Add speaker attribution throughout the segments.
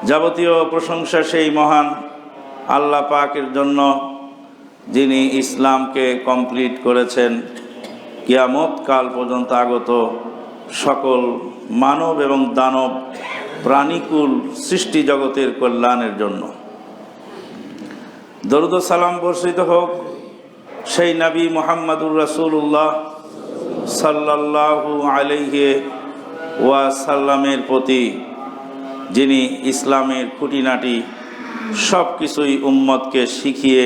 Speaker 1: যাবতীয় প্রশংসা সেই মহান আল্লাহ পাকের জন্য, যিনি ইসলামকে কমপ্লিট করেছেন কিয়ামত কাল পর্যন্ত আগত সকল মানব এবং দানব প্রাণীকুল সৃষ্টি জগতের কল্যাণের জন্য। দরুদ ও সালাম বর্ষিত হোক সেই নবী মুহাম্মদুর রাসূলুল্লাহ সাল্লাল্লাহু আলাইহি ওয়াসাল্লামের প্রতি, যিনি ইসলামের খুঁটিনাটি সব কিছুই উম্মতকে শিখিয়ে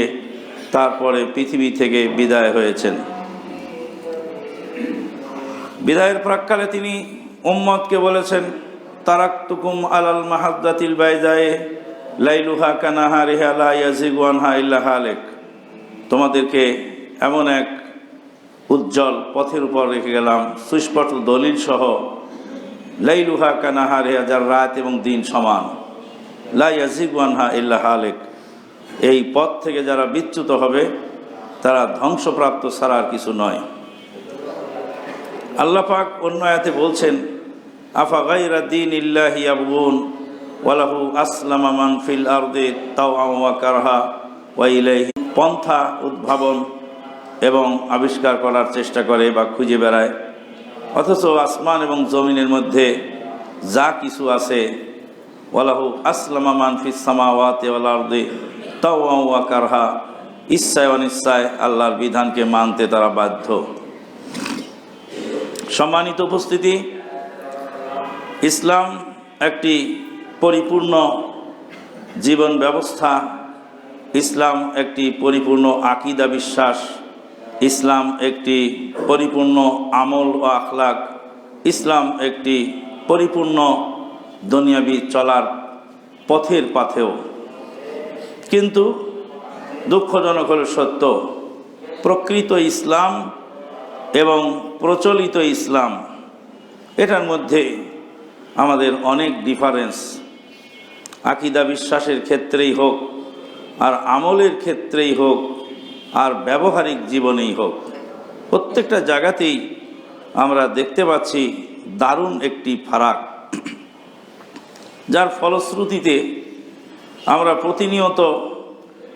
Speaker 1: তারপরে পৃথিবী থেকে বিদায় হয়েছেন। বিদায়ের প্রাক্কালে তিনি উম্মতকে বলেছেন, তারাকতুকুম আলাল মাহাদ্দাতিল বাইদায়ে লাইলুহা কানাহারিহা লা ইয়াজিগু আনহা ইল্লা হালিক। তোমাদেরকে এমন এক উজ্জ্বল পথের উপর রেখে গেলাম, সুস্পষ্ট দলিল সহ। লাইলুহা কানাহারিহা, যার রাত এবং দিন সমান। লা ইয়াজিগু আনহা ইল্লা হালিক, এই পথ থেকে যারা বিচ্যুত হবে তারা ধ্বংসপ্রাপ্ত ছাড়া আর কিছু নয়। আল্লাহ পাক অন্য আয়াতে বলছেন, আফা গায়রা দীনিল্লাহি ইয়াবগুন ওয়ালাহু আসলামা মান ফিল আরদি তাওআন ওয়া কারহা ওয়া ইলাইহি। পন্থা উদ্ভাবন এবং আবিষ্কার করার চেষ্টা করে বা খুঁজে বেড়ায়, অথচ আসমান এবং জমিনের মধ্যে যা কিছু আছে, ওয়ালাহু আসলামা মান ফিস সামাওয়াতি ওয়াল আরদি তাওআন ওয়া কারহা, ইচ্ছায় অনিচ্ছায় আল্লাহর বিধানকে মানতে তারা বাধ্য। সম্মানিত উপস্থিতি, ইসলাম একটি পরিপূর্ণ জীবন ব্যবস্থা, ইসলাম একটি পরিপূর্ণ আকীদা বিশ্বাস, ইসলাম একটি পরিপূর্ণ আমল ও আখলাক, ইসলাম একটি পরিপূর্ণ দুনিয়াবি চলার পথের পাথেয়। কিন্তু দুঃখজনক হল সত্য, প্রকৃত ইসলাম এবং প্রচলিত ইসলাম, এটার মধ্যে আমাদের অনেক ডিফারেন্স। আকীদা বিশ্বাসের ক্ষেত্রেই হোক, আর আমলের ক্ষেত্রেই হোক, আর ব্যবহারিক জীবনেই হোক, প্রত্যেকটা জায়গাতেই আমরা দেখতে পাচ্ছি দারুণ একটি ফারাক, যার ফলশ্রুতিতে আমরা প্রতিনিয়ত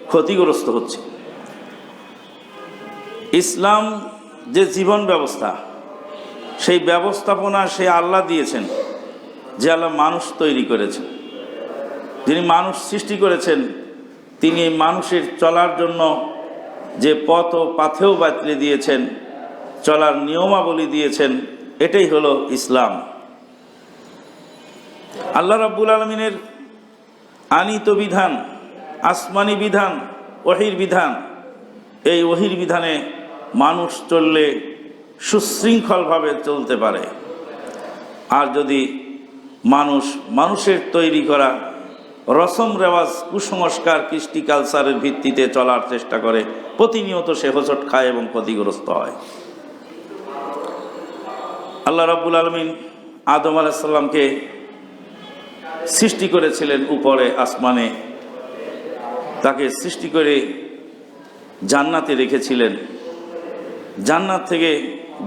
Speaker 1: ক্ষতিগ্রস্ত হচ্ছি। ইসলাম যে জীবন ব্যবস্থা, সেই ব্যবস্থাপনা সে আল্লাহ দিয়েছেন, যে আল্লাহ মানুষ তৈরি করেছেন, যিনি মানুষ সৃষ্টি করেছেন, তিনি মানুষের চলার জন্য যে পথ ও পাথেও বাতলে দিয়েছেন, চলার নিয়মাবলী দিয়েছেন, এটাই হলো ইসলাম। আল্লাহ রাব্বুল আলামিনের আনীত বিধান, আসমানি বিধান, ওহীর বিধান, এই ওহীর বিধানে মানুষ চললে সুশৃঙ্খলভাবে চলতে পারে। আর যদি মানুষের তৈরি করা রসম রেওয়াজ, কুসংস্কার, কৃষ্টি কালচারের ভিত্তিতে চলার চেষ্টা করে, প্রতিনিয়ত সে হোঁচট খায় এবং ক্ষতিগ্রস্ত হয়। আল্লাহ রাব্বুল আলামিন আদম আলাইহিস সালামকে সৃষ্টি করেছিলেন উপরে আসমানে, তাকে সৃষ্টি করে জান্নাতে রেখেছিলেন, জান্নাত থেকে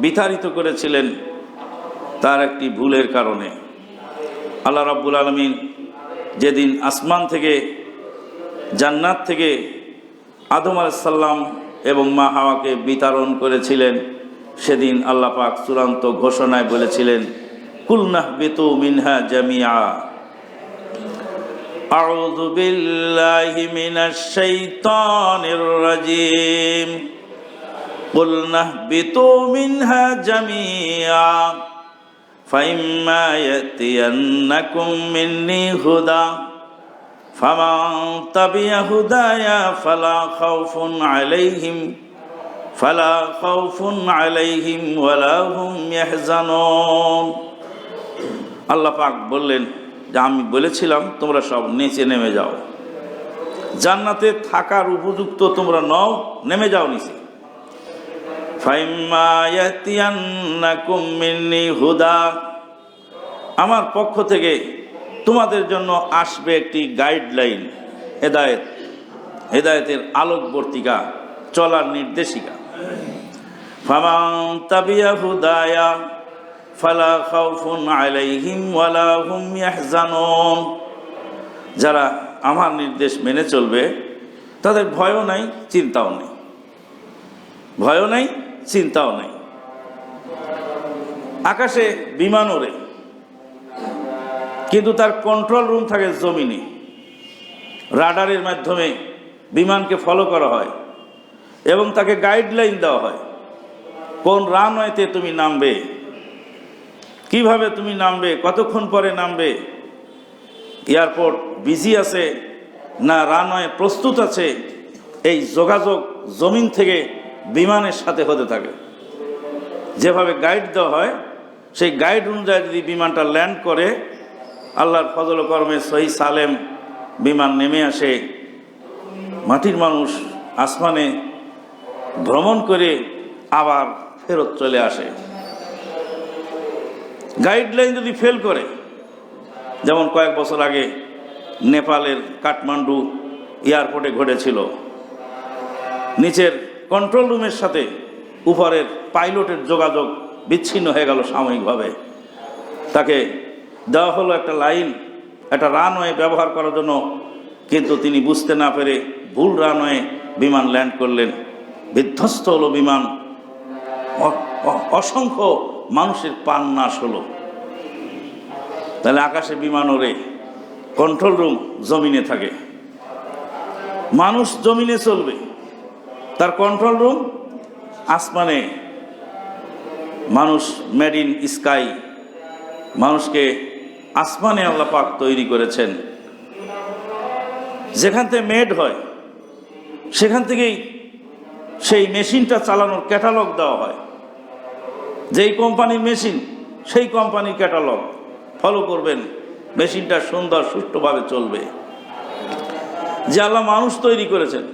Speaker 1: বিতাড়িত করেছিলেন তার একটি ভুলের কারণে। আল্লাহ রাব্বুল আলামিন যেদিন আসমান থেকে, জান্নাত থেকে আদম আলাইহিস সালাম এবং মা হাওয়াকে বিতাড়ন করেছিলেন, সেদিন আল্লাহ পাক চূড়ান্ত ঘোষণায় বলেছিলেন, কুলনাহবিতু মিনহা জামিআ। আউযু বিল্লাহি মিনাশ শাইতানির রাজীম। কুলনাহবিতু মিনহা জামিআ ফাইম্মা ইয়াতিয়ান্নাকুম মিন্নি হুদা ফামান তাবিআ হুদায়া ফালা খাউফুন আলাইহিম ওয়ালা হুম ইয়াহজানুন। আল্লাহ পাক বললেন যে আমি বলেছিলাম তোমরা সব নিচে নেমে যাও, জান্নাতে থাকার উপযুক্ত তোমরা নও, নেমে যাও নিচে। ফাইম্মা ইয়াতিয়ান্নাকুম মিন্নি হুদা, আমার পক্ষ থেকে তোমাদের জন্য আসবে একটি গাইডলাইন, হেদায়েত, হেদায়েতের আলোকবর্তিকা, চলার নির্দেশিকা। ফামান তাবিআ হুদায়া ফালা খাউফুন আলাইহিম ওয়ালা হুম ইয়াহজানুন। যারা আমার নির্দেশ মেনে চলবে তাদের ভয়ও নাই, চিন্তাও নেই, ভয়ও নেই, চিন্তাও নেই। আকাশে বিমান ওড়ে, কিন্তু তার কন্ট্রোল রুম থাকে জমিনে। রাডারের মাধ্যমে বিমানকে ফলো করা হয় এবং তাকে গাইডলাইন দেওয়া হয় কোন রানওয়েতে তুমি নামবে, কিভাবে তুমি নামবে, কতক্ষণ পরে নামবে, এয়ারপোর্ট বিজি আছে না রানওয়ে প্রস্তুত আছে। এই যোগাযোগ জমিন থেকে বিমানের সাথে হতে থাকে। যেভাবে গাইড দেওয়া হয় সেই গাইড অনুযায়ী যদি বিমানটা ল্যান্ড করে, আল্লাহর ফজল কর্মে সহি সালেম বিমান নেমে আসে, মাটির মানুষ আসমানে ভ্রমণ করে আবার ফেরত চলে আসে। গাইডলাইন যদি ফেল করে, যেমন কয়েক বছর আগে নেপালের কাঠমান্ডু এয়ারপোর্টে ঘটেছিল, নিচের কন্ট্রোল রুমের সাথে উপরের পাইলটের যোগাযোগ বিচ্ছিন্ন হয়ে গেল সাময়িকভাবে। তাকে দেওয়া হলো একটা লাইন, একটা রানওয়ে ব্যবহার করার জন্য, কিন্তু তিনি বুঝতে না পেরে ভুল রানওয়ে বিমান ল্যান্ড করলেন, বিধ্বস্ত হলো বিমান, অসংখ্য মানুষের প্রাণ নাশ হলো। তাহলে আকাশে বিমান ওড়ে, কন্ট্রোল রুম জমিনে থাকে, মানুষ জমিনে চলবে, তার কন্ট্রোল রুম আসমানে। মানুষ মেড ইন স্কাই, মানুষকে আসমানে আল্লাহ পাক তৈরি করেছেন। যেখান থেকে মেড হয় সেখান থেকেই সেই মেশিনটা চালানোর ক্যাটালগ দেওয়া হয়। যেই কোম্পানির মেশিন সেই কোম্পানির ক্যাটালগ ফলো করবেন, মেশিনটা সুন্দর সুষ্ঠুভাবে চলবে। যে আল্লাহ মানুষ তৈরি করেছেন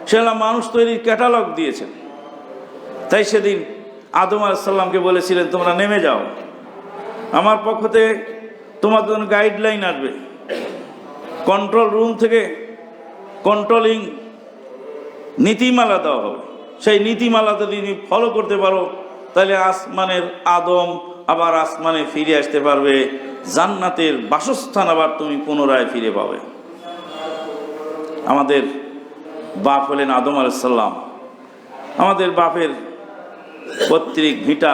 Speaker 1: সে আল্লাহ মানুষ তৈরির ক্যাটালগ দিয়েছেন। তাই সেদিন আদম আলাইহিস সালামকে বলেছিলেন, তোমরা নেমে যাও, আমার পক্ষ থেকে তোমাদের জন্য গাইডলাইন আসবে, কন্ট্রোল রুম থেকে কন্ট্রোলিং নীতিমালা দেওয়া হবে। সেই নীতিমালা যদি তুমি ফলো করতে পারো তাহলে আসমানের আদম আবার আসমানে ফিরে আসতে পারবে, জান্নাতের বাসস্থান আবার তুমি পুনরায় ফিরে পাবে। আমাদের বাপ হলেন আদম আলাইহিস সালাম, আমাদের বাপের পৈতৃক ভিটা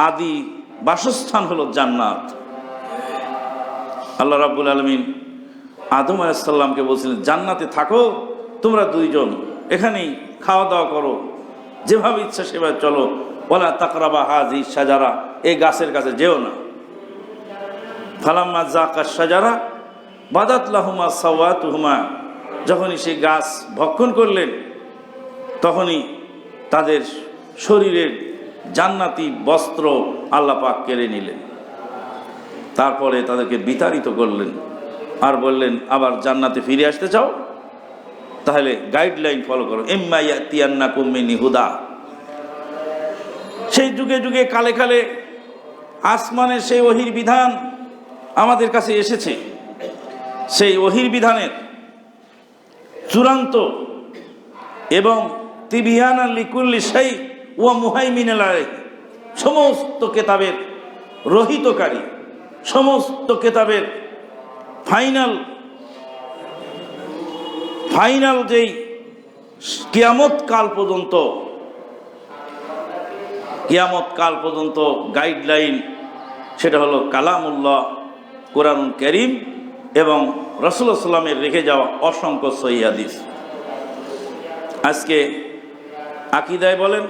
Speaker 1: আদি বাসস্থান হলো জান্নাত। আল্লাহ রাব্বুল আলামিন আদম আলাইহিস সালামকে বলছিলেন, জান্নাতে থাকো তোমরা দুইজন, এখানেই খাওয়া দাওয়া করো, যেভাবে ইচ্ছা সেভাবে চলো, ওয়ালা তাকরাবা হাযিহি শাজারা, এই গাছের কাছে যেও না। ফালাম্মা যাকা শাজারা বাদাত লাহুমা সাওয়াতুহুমা, যখনই সেই গাছ ভক্ষণ করলেন তখনই তাদের শরীরের জান্নাতি বস্ত্র আল্লাহ পাক কেড়ে নিলেন। তারপরে তাদেরকে বিতাড়িত করলেন আর বললেন, আবার জান্নাতে ফিরে আসতে চাও তাহলে গাইডলাইন ফলো করো, ইম্মা ইয়াতিয়ান্নাকুম মিনি হুদা। সেই যুগে যুগে কালে কালে আসমানের সেই ওহির বিধান আমাদের কাছে এসেছে। সেই ওহির বিধানের চূড়ান্ত এবং তিবিয়ানান লিকুল্লি শাই ওয়া মুহাইমিনাল আলাইহি, সমস্ত কেতাবের রহিতকারী, সমস্ত কেতাবের ফাইনাল যেই কিয়ামত কাল পর্যন্ত গাইডলাইন, সেটা হলো কালামুল্লাহ, কোরআনুল কারীম এবং রাসূলুল্লাহ সাল্লাল্লাহু আলাইহি ওয়াসাল্লামের রেখে যাওয়া অসংখ্য সহিহ হাদিস। আজকে আকীদায় বলেন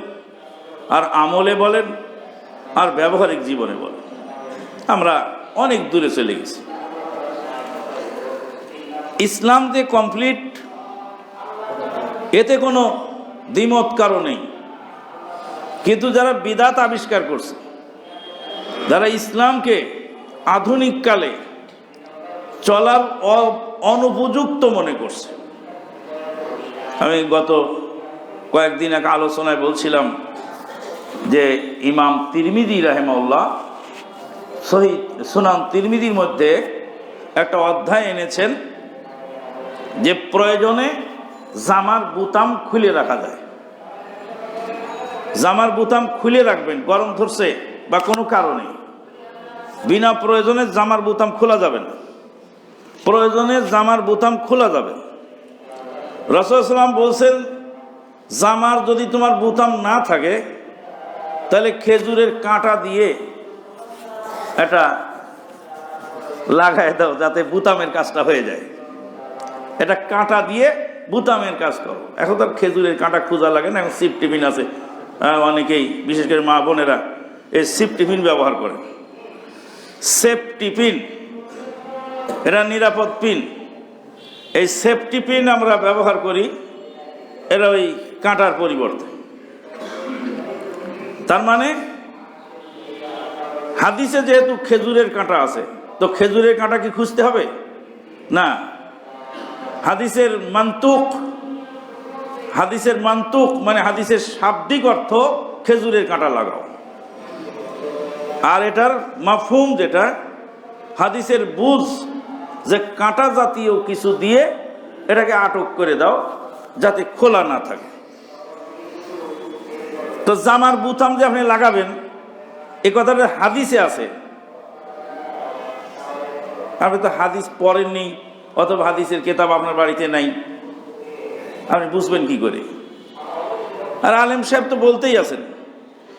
Speaker 1: আর আমলে বলেন আর ব্যবহারিক জীবনে বলেন, আমরা অনেক দূরে চলে গেছি। ইসলাম যে কমপ্লিট এতে কোনো দ্বিমত কারো নেই, কিন্তু যারা বিদআত আবিষ্কার করছে, যারা ইসলামকে আধুনিক কালে চলার অনুপযুক্ত মনে করছে। আমি গত কয়েকদিন আগে আলোচনায় বলছিলাম যে ইমাম তিরমিজি রাহিমাহুল্লাহ সহিহ সুনান তিরমিজির মধ্যে একটা অধ্যায় এনেছেন যে প্রয়োজনে জামার বোতাম খুলে রাখা যায়। জামার বোতাম খুলে রাখবেন, গরম ধরছে বা কোনো কারণে, বিনা প্রয়োজনে জামার বোতাম খোলা যাবে না। প্রয়োজনে জামার বোতাম খোলা যাবে। রাসূল সাল্লাল্লাহু আলাইহি ওয়াসাল্লাম বলছেন, জামার যদি তোমার বোতাম না থাকে তাহলে খেজুরের কাঁটা দিয়ে এটা লাগায় দাও যাতে বোতামের কাজটা হয়ে যায়। এটা কাঁটা দিয়ে বোতামের কাজ করো। এখন তো খেজুরের কাঁটা খোঁজা লাগে না, এখন সিপ টিফিন আছে। অনেকেই বিশেষ করে মা বোনেরা এই সিপ টিফিন ব্যবহার করে। সেফ টিফিন, এটা নিরাপদ পিন। এই সেফটি পিন আমরা ব্যবহার করি, এরা ওই কাঁটার পরিবর্তে। তার মানে হাদিসে যেহেতু খেজুরের কাঁটা আছে, তো খেজুরের কাঁটা কি খুঁজতে হবে না? হাদিসের মান্তুক মানে হাদিসের শাব্দিক অর্থ খেজুরের কাঁটা লাগাও। আর এটার মাফহুম যেটা, হাদিসের বুঝ যে কাঁটা জাতীয় কিছু দিয়ে এটাকে আটক করে দাও যাতে খোলা না থাকে। তো জামার বুতাম যে আপনি লাগাবেন এ কথাটা হাদিসে আছে। আপনি তো হাদিস পড়েননি, অথবা হাদিসের কিতাব আপনার বাড়িতে নাই, আপনি বুঝবেন কি করে? আর আলেম সাহেব তো বলতেই আছেন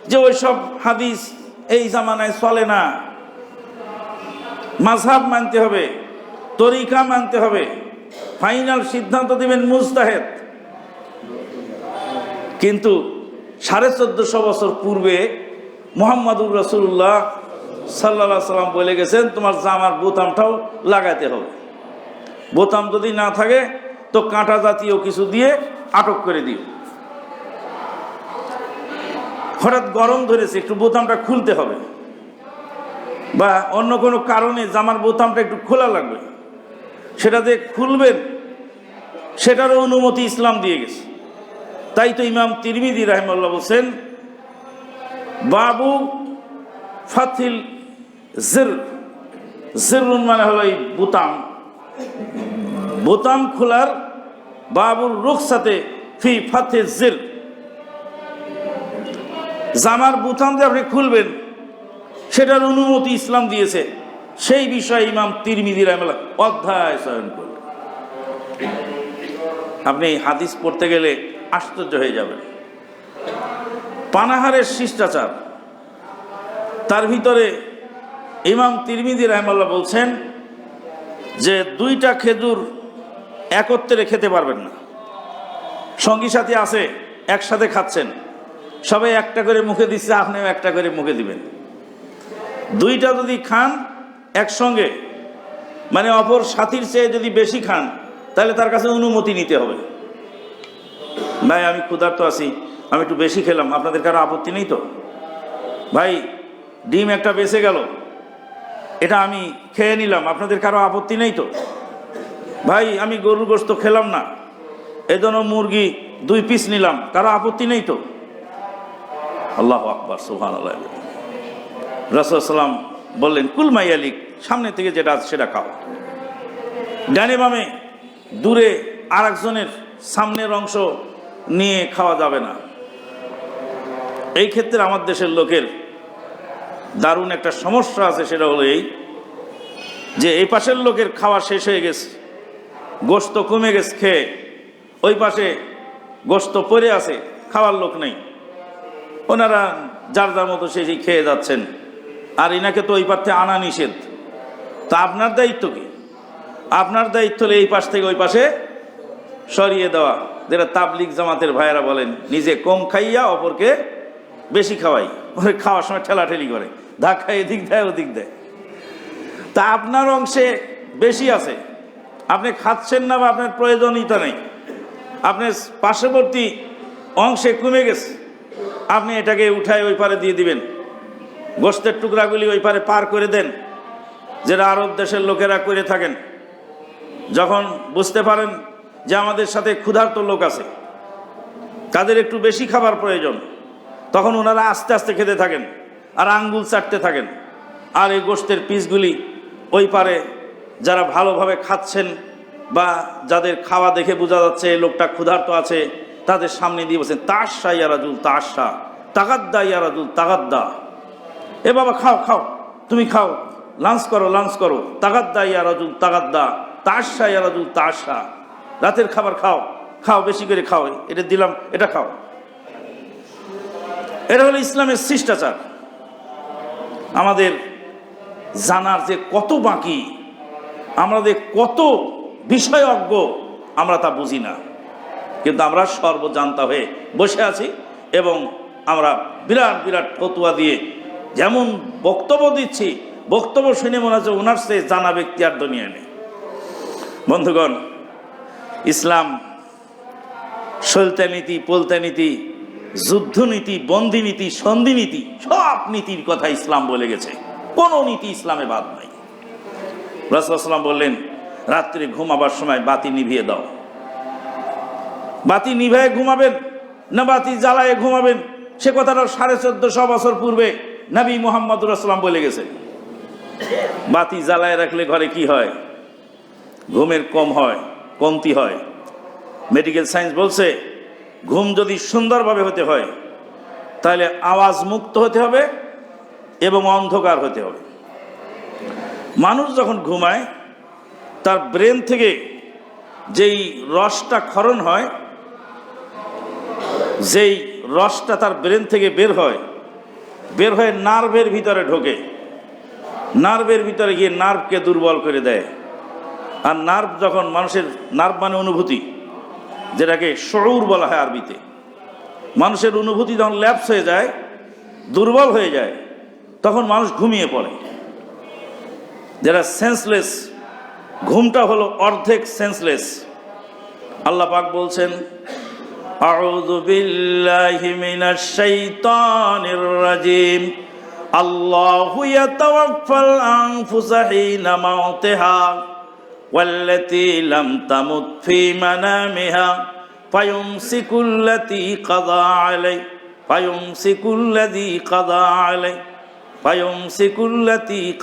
Speaker 1: যে ওইসব হাদিস এই জামানায় চলে না, মাযহাব মানতে হবে, তরিকা মানতে হবে, ফাইনাল সিদ্ধান্ত দিবেন মুজতাহিদ। কিন্তু 1450 বছর পূর্বে মুহাম্মদুর রাসূলুল্লাহ সাল্লাল্লাহু আলাইহি সাল্লাম বলে গেছেন, তোমার জামার বোতামটাও লাগাতে হবে। বোতাম যদি না থাকে তো কাঁটা জাতীয় কিছু দিয়ে আটক করে দিও। হঠাৎ গরম ধরেছে, একটু বোতামটা খুলতে হবে, বা অন্য কোনো কারণে জামার বোতামটা একটু খোলা লাগবে, সেটা যে খুলবেন সেটারও অনুমতি ইসলাম দিয়ে গেছে। তাই তো ইমাম তিরমিজি রাহিমাহুল্লাহ বলছেন, বাবু ফাথিল জিরুন মানে হলো এই বোতাম খোলার, বাবুর রুখসাতে ফি ফাথিল জির, জামার বোতাম যে আপনি খুলবেন সেটার অনুমতি ইসলাম দিয়েছে। সেই বিষয়ে ইমাম তিরমিজি রাহিমাহুল্লাহ অধ্যায় চয়ন করলেন। আপনি হাদিস পড়তে গেলে আশ্চর্য হয়ে যাবেন। পানাহারের শিষ্টাচার, তার ভিতরে ইমাম তিরমিজি রাহিমাহুল্লাহ বলছেন যে 2টা খেজুর একত্রে খেতে পারবেন না। সঙ্গী সাথী আছে, একসাথে খাচ্ছেন, সবাই একটা করে মুখে দিচ্ছে, আপনিও একটা করে মুখে দিবেন। 2টা যদি খান একসঙ্গে, মানে অপর সাথীর চেয়ে যদি বেশি খান, তাহলে তার কাছে অনুমতি নিতে হবে। ভাই আমি ক্ষুধার্ত আছি, আমি একটু বেশি খেলাম, আপনাদের কারো আপত্তি নেই তো? ভাই ডিম একটা বেঁচে গেল, এটা আমি খেয়ে নিলাম, আপনাদের কারো আপত্তি নেই তো? ভাই আমি গরুর গোশত খেলাম না, এজন্য মুরগি 2 পিস নিলাম, কারো আপত্তি নেই তো? আল্লাহু আকবার, সুবহানাল্লাহ। রাসূল সাল্লাম বললেন, কুল মাইয়ালিক, সামনে থেকে যেটা আছে সেটা খাও। ডানে বামে দূরে আরেকজনের সামনের অংশ নিয়ে খাওয়া যাবে না। এই ক্ষেত্রে আমার দেশের লোকের দারুণ একটা সমস্যা আছে, সেটা হলো এই যে এই পাশের লোকের খাওয়া শেষ হয়ে গেছে, গোশত কমে গেছে খেয়ে, ওই পাশে গোশত পড়ে আছে, খাওয়ার লোক নেই, ওনারা যার যার মতো সেই খেয়ে যাচ্ছেন, আর ইনাকে তো ওই পাশে আনা নিষেধ। তা আপনার দায়িত্ব কি? আপনার দায়িত্ব হলে এই পাশ থেকে ওই পাশে সরিয়ে দেওয়া, যেটা তাবলিগ জামাতের ভাইয়েরা বলেন, নিজে কম খাইয়া অপরকে বেশি খাওয়াই। ওই খাওয়ার সময় ঠেলাঠেলি করে, ধাক্কা এদিক দেয় ওদিক দেয়। তা আপনার অংশে বেশি আছে, আপনি খাচ্ছেন না বা আপনার প্রয়োজনীয়তা নেই, আপনার পার্শ্ববর্তী অংশে কমে গেছে, আপনি এটাকে উঠায় ওই পারে দিয়ে দিবেন। গোশতের টুকরাগুলি ওই পারে পার করে দেন, যেটা আরব দেশের লোকেরা করে থাকেন। যখন বুঝতে পারেন যে আমাদের সাথে ক্ষুধার্ত লোক আছে, তাদের একটু বেশি খাবার প্রয়োজন, তখন ওনারা আস্তে আস্তে খেতে থাকেন আর আঙ্গুল চাটতে থাকেন। আর এই গোশতের পিসগুলি ওই পারে যারা ভালোভাবে খাচ্ছেন বা যাদের খাওয়া দেখে বোঝা যাচ্ছে এই লোকটা ক্ষুধার্ত আছে, তাদের সামনে দিয়ে বলছেন, তাশা ইয়া রাজুল তাশা, তাগাদ্দা ইয়া রাজুল তাগাদ্দা। এ বাবা খাও খাও, তুমি খাও, লাঞ্চ করো, তাগাদ্দা ইয়া রাজুল তাগাদ্দা, তাশা ইয়া রাজুল তাশা, রাতের খাবার খাও, খাও বেশি করে খাও, এটা দিলাম এটা খাও। এটা হলো ইসলামের শিষ্টাচার। আমাদের জানার যে কত বাকি, আমাদের কত বিষয় অজ্ঞ, আমরা তা বুঝি না, কিন্তু আমরা সর্বজান্তা হয়ে বসে আছি এবং আমরা বিরাট বিরাট ফতুয়া দিয়ে যেমন বক্তব্য দিচ্ছি, বক্তব্য শুনে মনে হচ্ছে ওনার সে জানা ব্যক্তি আর দুনিয়া নেই। বন্ধুগণ, ইসলাম সলতানীতি, পলতানীতি, যুদ্ধনীতি, বন্দিনীতি, সন্ধিনীতি, সব নীতির কথা ইসলাম বলে গেছে। কোনো নীতি ইসলামে বাদ নাই। রাসূলুল্লাহ সাল্লাল্লাহু আলাইহি ওয়াসাল্লাম বললেন, রাত্রে ঘুমাবার সময় বাতি নিভিয়ে দাও। বাতি নিভায়ে ঘুমাবেন না বাতি জ্বালায়ে ঘুমাবেন, সে কথাটা 1450 বছর পূর্বে নবী মুহাম্মদুর রাসূলুল্লাহ বলে গেছে। বাতি জ্বালায় রাখলে ঘরে কি হয়? ঘুমের কমতি হয়। মেডিকেল সায়েন্স বলছে, ঘুম যদি সুন্দরভাবে হতে হয় তাহলে আওয়াজ মুক্ত হতে হবে এবং অন্ধকার হতে হবে। মানুষ যখন ঘুমায় তার ব্রেন থেকে যেই রসটা ক্ষরণ হয়, যেই রসটা তার ব্রেন থেকে বের হয়ে নার্ভের ভিতরে ঢোকে, নার্ভের ভিতরে গিয়ে নার্ভকে দুর্বল করে দেয়। আর নার্ভ যখন মানুষের, নার্ভ মানে অনুভূতি, যেটাকে শউর বলা হয় আরবিতে, মানুষের অনুভূতি যখন ল্যাপস হয়ে যায়, দুর্বল হয়ে যায়, তখন মানুষ ঘুমিয়ে পড়ে। যারা সেন্সলেস, ঘুমটা হলো অর্ধেক সেন্সলেস। আল্লাহ পাক বলছেন, আউযু বিল্লাহি মিনাশ শাইতানির রাজিম, আল্লাহু ইয়াতাওয়াফাল আনফুসা হিনা মাউতিহা ওয়াল্লাতী লাম তামুত ফী মানামিহা ফায়ুমসিকুল্লাতী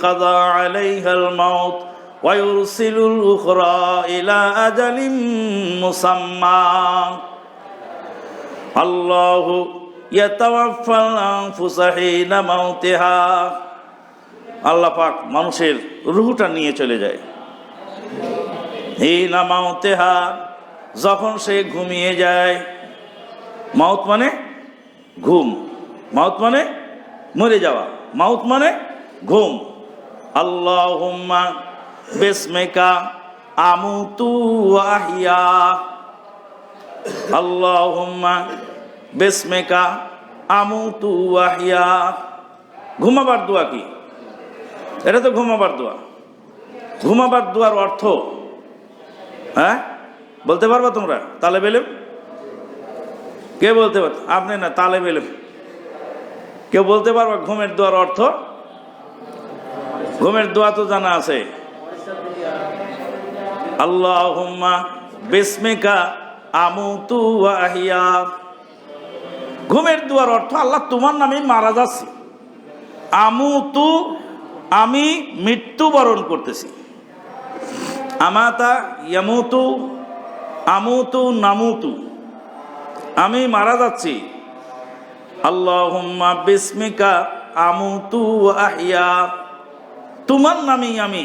Speaker 1: কাযা আলাইহাল মাউত ওয়া ইউরসিলুল উখরা ইলা আজালিম মুসাম্মা। আল্লাহু ইয়াতাওয়াফাল আনফুসা হিনা মাউতিহা, আল্লাহ পাক মানুষের রূহটা নিয়ে চলে যায়। হিনা মাউতিহা, যখন সে ঘুমিয়ে যায়। মাউত মানে ঘুম, মাউত মানে মরে যাওয়া, মাউত মানে ঘুম। আল্লাহুম্মা বিসমিকা আমুতু ওয়া আহইয়া, আল্লাহুম্মা বিসমিকা আমুতু ওয়া আহইয়া। ঘুমাবার দোয়া কি? এটা তো ঘুমাবার দোয়া। ঘুমাবার দোয়ার অর্থ হ্যাঁ বলতে পারবা তোমরা? তালেব ইলম কে বলতে পার? আপনি না, তালেব ইলম কেউ বলতে পারবা ঘুমের দোয়ার অর্থ? ঘুমের দোয়া তো জানা আছে, আল্লাহুম্মা বিসমিকা আমুতু ওয়া আহইয়া। ঘুমের দোয়ার অর্থ, আল্লাহ তোমার নামে মারা যাচ্ছি, আমুতু আমি মৃত্যুবরণ করতেছি, আমাতা ইয়ামুতু আমুতু নামুতু আমি মারা যাচ্ছি। আল্লাহুম্মা বিসমিকা আমুতু ওয়া আহইয়া, তোমার নামেই আমি,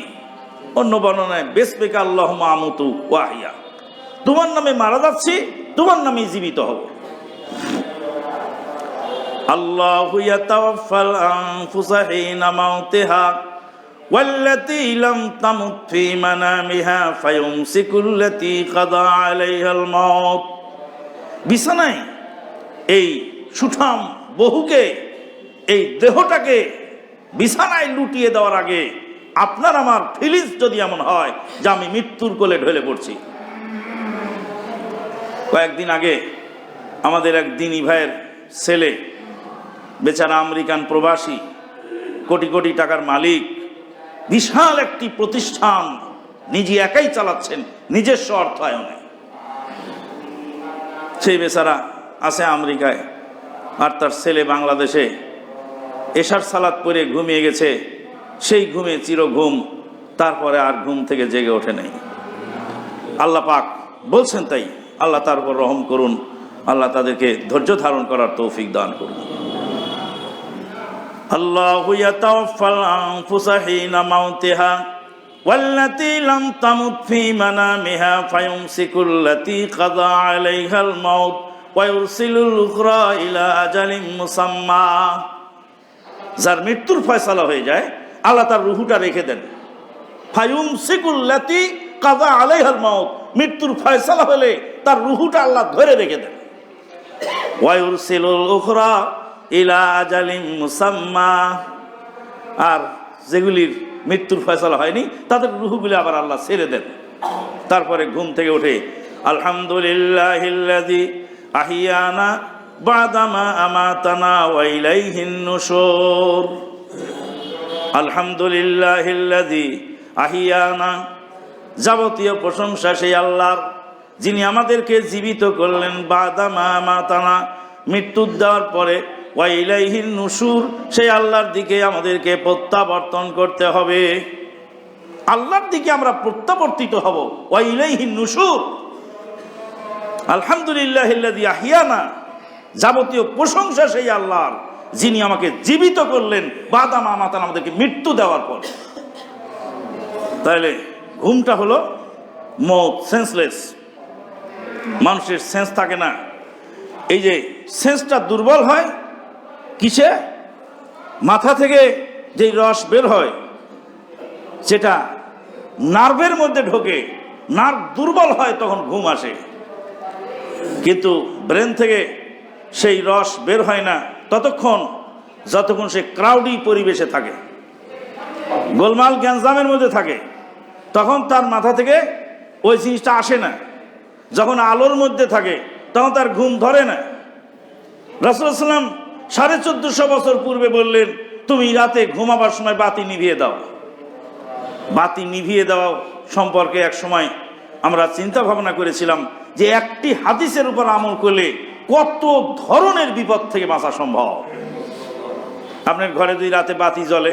Speaker 1: অন্য বর্ণনায় বিসমিকা আল্লাহুম্মা আমুতু ওয়া আহইয়া, তোমার নামে মারা যাচ্ছি, তোমার নামে জীবিত হব। আল্লাহু ইয়াতাওয়াফাল আনফুসা হিনা মাউতিহা ওয়াল্লাতী লাম তামুত ফী মানামিহা ফায়ুমসিকুল্লাতী কাযা আলাইহাল মাউত। বিছানায় এই সুঠাম বহুকে, এই দেহটাকে বিছানায় লুটিয়ে দেওয়ার আগে আপনার আমার ফিলিংস যদি এমন হয় যে আমি মৃত্যুর কোলে ঢলে পড়ছি। কয়েকদিন আগে আমাদের এক দিনী ভাইয়ের ছেলে, বেচারা আমেরিকান প্রবাসী, কোটি কোটি টাকার মালিক, বিশাল একটি প্রতিষ্ঠান নিজে একাই চালাচ্ছেন নিজস্ব অর্থায়নে। সেই বেচারা আছে আমেরিকায়, আর তার ছেলে বাংলাদেশে এশার সালাত পড়ে ঘুমিয়ে গেছে। সেই ঘুমে চিরঘুম, তারপরে আর ঘুম থেকে জেগে ওঠে নাই। আল্লাহ পাক বলছেন তাই, আল্লাহ তার উপর রহম করুন, আল্লাহ তাদেরকে ধৈর্য ধারণ করার তৌফিক দান করুন। আল্লাহু ইয়াতাওয়াফাল আনফুসা হিনা মাউতিহা ওয়াল্লাতী লাম তামুত ফী মানামিহা ফায়ুমসিকুল্লাতী কাযা আলাইহাল মাউত ওয়া ইউরসিলুল উখরা ইলা আজালিম মুসাম্মা। যার মৃত্যুর ফয়সালা হয়ে যায় আল্লাহ তার রুহুটা রেখে দেন। ফায়ুমসিকুল্লাতী কাযা আলাইহাল মাউত, মৃত্যুর ফয়সালা হলে তার রুহুটা আল্লাহ ধরে রেখে দেন। ওয়া ইউরসিলুল উখরা ইলা আজালিম মুসাম্মা, আর যেগুলির মৃত্যুর ফয়সালা হয়নি তাদের রুহগুলি আবার আল্লাহ ছেড়ে দেন। তারপরে ঘুম থেকে উঠে আলহামদুলিল্লাহিল্লাযী আহিয়ানা বাদামা আমাতানা ওয়া ইলাইহিন নুশুর। আলহামদুলিল্লাহিল্লাযী আহিয়ানা, যাবতীয় প্রশংসা সেই আল্লাহর যিনি আমাদেরকে জীবিত করলেন, বাদামা আমাতানা, মৃত্যু দেওয়ার পরে, ওয়া ইলাইহিন নুশুর, সেই আল্লাহর দিকে আমাদেরকে প্রত্যাবর্তন করতে হবে, আল্লাহর দিকে আমরা প্রত্যাবর্তিত হব। ওয়া ইলাইহিন নুশুর। আলহামদুলিল্লাহিল্লাযী আহিয়ানা, যাবতীয় প্রশংসা সেই আল্লাহর যিনি আমাকে জীবিত করলেন, বাদামা আমাতানা, আমাদেরকে মৃত্যু দেওয়ার পর। তাহলে ঘুমটা হলো মৌত, সেন্সলেস, মানুষের সেন্স থাকে না। এই যে সেন্সটা দুর্বল হয় কিসে? মাথা থেকে যেই রস বের হয় সেটা নার্ভের মধ্যে ঢোকে, নার্ভ দুর্বল হয় তখন ঘুম আসে। কিন্তু ব্রেন থেকে সেই রস বের হয় না ততক্ষণ যতক্ষণ সে ক্রাউডি পরিবেশে থাকে, গোলমাল গ্যাঞ্জামের মধ্যে থাকে, তখন তার মাথা থেকে ওই জিনিসটা আসে না। যখন আলোর মধ্যে থাকে তখন তার ঘুম ধরে না। রাসূলুল্লাহ সাল্লাল্লাহু আলাইহি ওয়াসাল্লাম 1450 বছর পূর্বে বললেন, তুমি রাতে ঘুমাবার সময় বাতি নিভিয়ে দাও। বাতি নিভিয়ে দেওয়া সম্পর্কে এক সময় আমরা চিন্তা ভাবনা করেছিলাম যে একটি হাদিসের উপর আমল করলে কত ধরনের বিপদ থেকে বাঁচা সম্ভব। আপনার ঘরে যদি রাতে বাতি জ্বলে,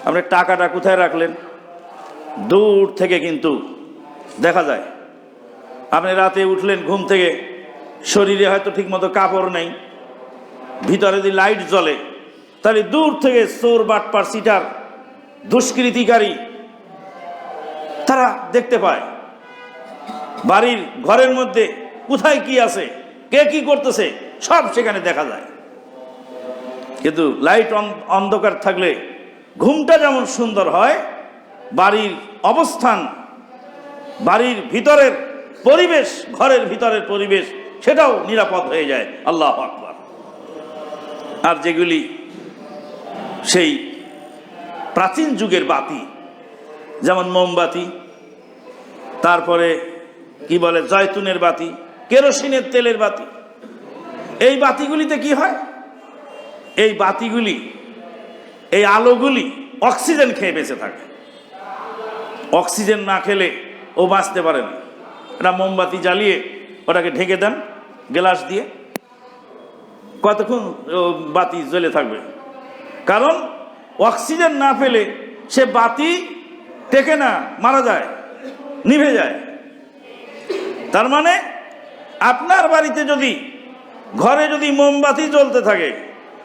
Speaker 1: আপনি টাকাটা কোথায় রাখলেন? দূর থেকে কিন্তু দেখা যায়। আপনি রাতে উঠলেন ঘুম থেকে, শরীরে হয়তো ঠিকমতো কাপড় নেই, ভিতরে যদি লাইট জ্বলে তাহলে দূর থেকে চোর, বাটপার, সিটার, দুষ্কৃতিকারী তারা দেখতে পায়। বাড়ির ঘরের মধ্যে কোথায় কি আছে, কে কি করতেছে, সব সেখানে দেখা যায়। কিন্তু লাইট অন্ধকার থাকলে ঘুমটা যেমন সুন্দর হয়, বাড়ির অবস্থান, বাড়ির ভিতরের পরিবেশ, ঘরের ভিতরের পরিবেশ সেটাও নিরাপদ হয়ে যায়। আল্লাহু আকবার। আর যেগুলি সেই প্রাচীন যুগের বাতি, যেমন মোমবাতি, তারপরে কি বলে জয়তুনের বাতি, কেরোসিনের তেলের বাতি, এই বাতিগুলিতে কি হয়? এই বাতিগুলি, এই আলোগুলি অক্সিজেন খেয়ে বেঁচে থাকে। অক্সিজেন না খেলে ও বাঁচতে পারে না। এটা মোমবাতি জ্বালিয়ে ওটাকে ঢেকে দেন গ্লাস দিয়ে, কতক্ষণ বাতি জ্বলে থাকবে? কারণ অক্সিজেন না পেলে সে বাতি টেকে না, মারা যায়, নিভে যায়। তার মানে আপনার বাড়িতে যদি, ঘরে যদি মোমবাতি জ্বলতে থাকে,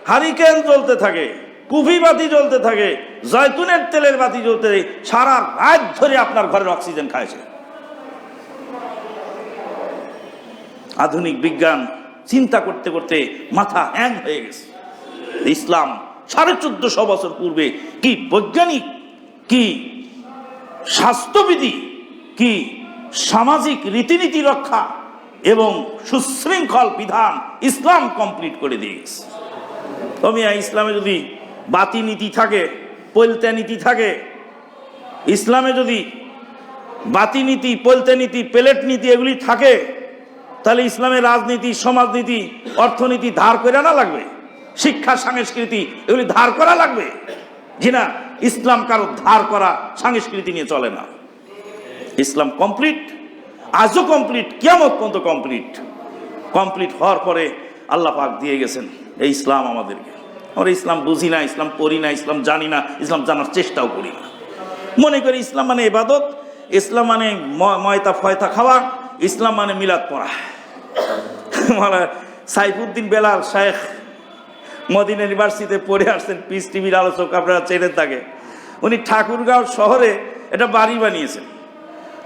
Speaker 1: হারিকেন জ্বলতে থাকে, কুফি বাতি জ্বলতে থাকে, জয়তুনের তেলের বাতি জ্বলতে থাকে, সারা রাত ধরে আপনার ঘরের অক্সিজেন খাইছে। আধুনিক বিজ্ঞান চিন্তা করতে করতে মাথা হ্যাং হয়ে গেছে। ইসলাম 1450 বছর পূর্বে কি বৈজ্ঞানিক, কি স্বাস্থ্যবিধি, কি সামাজিক রীতিনীতি রক্ষা এবং সুশৃঙ্খল বিধান ইসলাম কমপ্লিট করে দিয়ে গেছে। তবে ইসলামে যদি বাতি নীতি থাকে, পৈলতে নীতি থাকে, ইসলামে যদি বাতি নীতি, পৈলতে নীতি, প্লেট নীতি এগুলি থাকে, তাহলে ইসলামের রাজনীতি, সমাজনীতি, অর্থনীতি ধার করে আনা লাগবে, শিক্ষা, সংস্কৃতি এগুলি ধার করা লাগবে। জি না, ইসলাম কারো ধার করা সংস্কৃতি নিয়ে চলে না। ইসলাম কমপ্লিট, আজও কমপ্লিট, কিয়ামত পর্যন্ত কমপ্লিট। কমপ্লিট হওয়ার পরে আল্লাহ পাক দিয়ে গেছেন এই ইসলাম আমাদেরকে। আমরা ইসলাম বুঝি না, ইসলাম পড়ি না, ইসলাম জানি না, ইসলাম জানার চেষ্টাও করি না। মনে করি ইসলাম মানে ইবাদত, ইসলাম মানে ময়তা ফয়তা খাওয়া, ইসলাম মানে মিলাদ পড়া। সাইফুদ্দিন বেলাল শেখ মদিনা ইউনিভার্সিটিতে পড়ে আসছেন, পিস টিভির আলোচক, আপনারা চেনেন তাকে। উনি ঠাকুরগাঁও শহরে এটা বাড়ি বানিয়েছেন।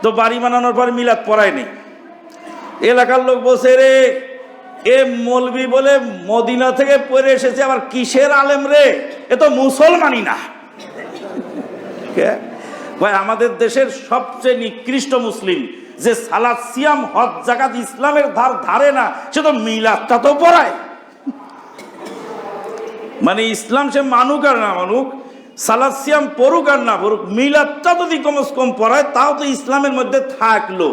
Speaker 1: তো বাড়ি বানানোর পর মিলাদ পড়ায় নেই। এলাকার লোক বলছে, রে এ মৌলবি বলে মদিনা থেকে পড়ে এসেছে, আবার কিসের আলেম রে, এ তো মুসলমানই না। ভাই, আমাদের দেশের সবচেয়ে নিকৃষ্ট মুসলিম যে সালাত সিয়াম হজ জাকাত ইসলামের ধারে না, সে তো মিলাদটা তো পড়ায়। মানে ইসলাম সে মানুক আর না মানুক, সালাত সিয়াম পড়ুক আর না পড়ুক, মিলাদটা যদি কমস কম পড়ায় তাও তো ইসলামের মধ্যে থাকলো।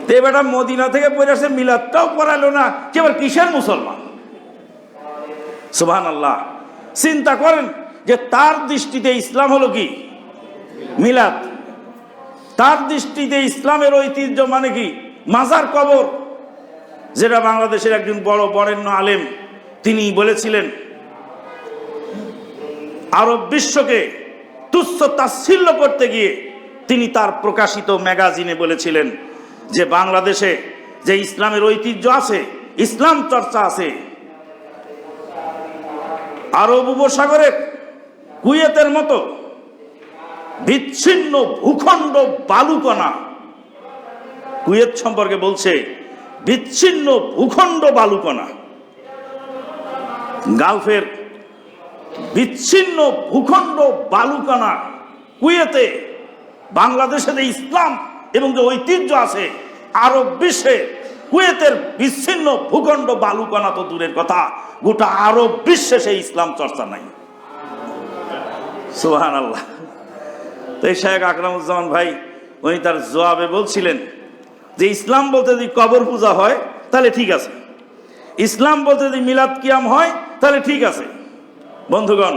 Speaker 1: বেটা মদিনা থেকে পড়ে আসে, মিলাদটাও পড়াইলো না, কি আবার কিসের মুসলমান? সুবহানাল্লাহ। চিন্তা করেন যে তার দৃষ্টিতে ইসলাম হলো কি? মিলাদ। তার দৃষ্টিতে ইসলামের ঐতিহ্য মানে কি? মাজার কবর। যেটা বাংলাদেশের একজন বড় বরেণ্য আলেম তিনি বলেছিলেন, আরব বিশ্বকে তুচ্ছ তাচ্ছিল্য করতে গিয়ে তিনি তার প্রকাশিত ম্যাগাজিনে বলেছিলেন যে বাংলাদেশে যে ইসলামের ঐতিহ্য আছে, ইসলাম চর্চা আছে, আরব উপসাগরের কুয়েতের মতো বিচ্ছিন্ন ভূখণ্ড বালুকণা, কুয়েত সম্পর্কে বলছে বিচ্ছিন্ন ভূখণ্ড বালুকণা, গালফের বিচ্ছিন্ন ভূখণ্ড বালুকণা কুয়েতে বাংলাদেশে যে ইসলাম এবং যে ঐতিহ্য আছে, আরব বিশ্বে কুয়েতের বিচ্ছিন্ন ভূখণ্ড বালুকণা তো দূরের কথা, গোটা আরব বিশ্বে সেই ইসলাম চর্চা নাই। সুবহানাল্লাহ। তো এই শেখ আকরামুজ্জামান ভাই উনি তার জবাবে বলছিলেন যে ইসলাম বলতে যদি কবর পূজা হয় তাহলে ঠিক আছে, ইসলাম বলতে যদি মিলাদ কিয়াম হয় তাহলে ঠিক আছে। বন্ধুগণ,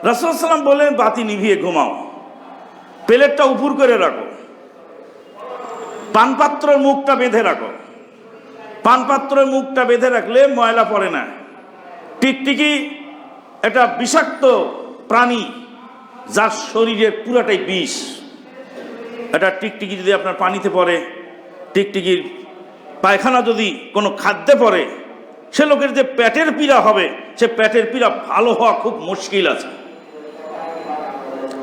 Speaker 1: রাসূল সাল্লাল্লাহু আলাইহি ওয়াসাল্লাম বলেন, বাতি নিভিয়ে ঘুমাও, প্লেটটা উপর করে রাখো, পানপাত্রের মুখটা বেঁধে রাখো। পানপাত্রের মুখটা বেঁধে রাখলে ময়লা পড়ে না। টিকটিকি একটা বিষাক্ত প্রাণী, যার শরীরের পুরাটাই বিষ। এটা টিকটিকি যদি আপনার পানিতে পড়ে, টিকটিকির পায়খানা যদি কোনো খাদ্যে পড়ে, সে লোকের যে পেটের পীড়া হবে, সে পেটের পীড়া ভালো হওয়া খুব মুশকিল আছে।